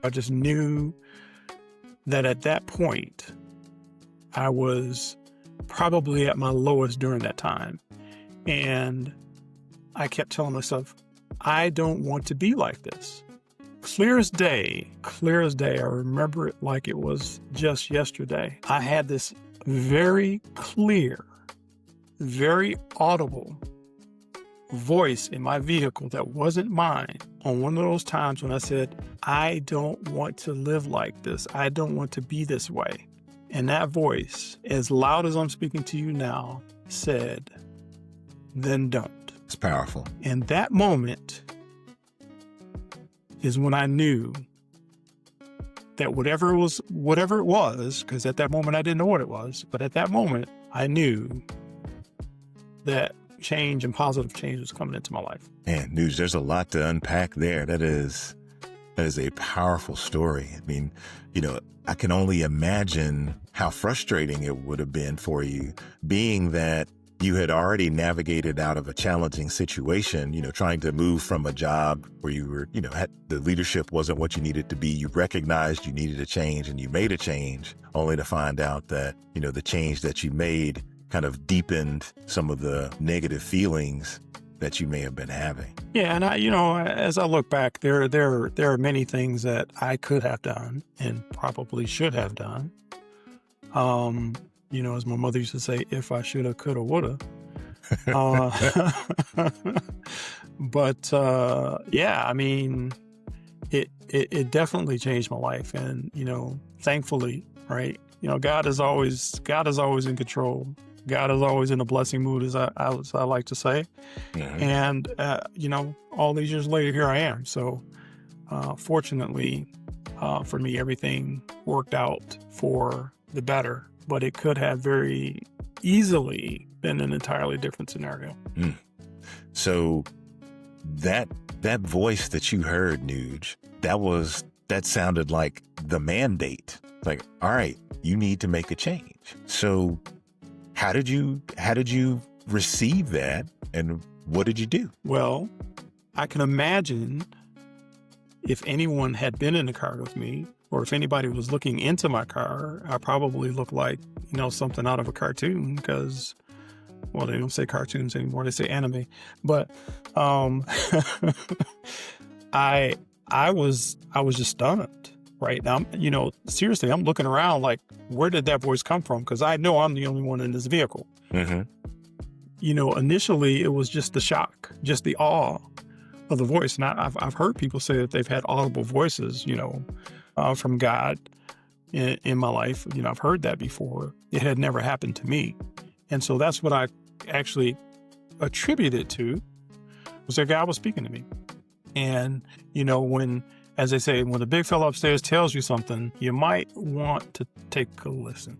I just knew that at that point, I was probably at my lowest during that time. And I kept telling myself, I don't want to be like this. Clear as day, I remember it like it was just yesterday. I had this very clear, very audible voice in my vehicle that wasn't mine on one of those times when I said, I don't want to live like this. I don't want to be this way. And that voice, as loud as I'm speaking to you now, said, then don't. It's powerful. And that moment is when I knew that whatever it was, because at that moment I didn't know what it was, but at that moment I knew that change and positive change was coming into my life. Man, Neug, there's a lot to unpack there. That is a powerful story. I mean, I can only imagine how frustrating it would have been for you, being that you had already navigated out of a challenging situation, trying to move from a job where you were, the leadership wasn't what you needed to be. You recognized you needed a change and you made a change, only to find out that, the change that you made kind of deepened some of the negative feelings that you may have been having. Yeah. And as I look back, there are many things that I could have done and probably should have done. As my mother used to say, if I shoulda, coulda, woulda. But yeah, I mean, it definitely changed my life. And, thankfully, right? God is always in control. God is always in a blessing mood, as I like to say. Mm-hmm. And, all these years later, here I am. So fortunately for me, everything worked out for the better. But it could have very easily been an entirely different scenario. Mm. So that voice that you heard, Neug, that sounded like the mandate. Like, all right, you need to make a change. So how did you receive that, and what did you do? Well, I can imagine if anyone had been in the car with me, or if anybody was looking into my car, I probably looked like, something out of a cartoon, because, well, they don't say cartoons anymore, they say anime. But I was just stunned, right? Now, seriously, I'm looking around like, where did that voice come from? Because I know I'm the only one in this vehicle. Mm-hmm. Initially it was just the shock, just the awe of the voice. And I've heard people say that they've had audible voices, from God in my life. I've heard that before. It had never happened to me. And so that's what I actually attributed to, was that God was speaking to me. And, as they say, when the big fella upstairs tells you something, you might want to take a listen.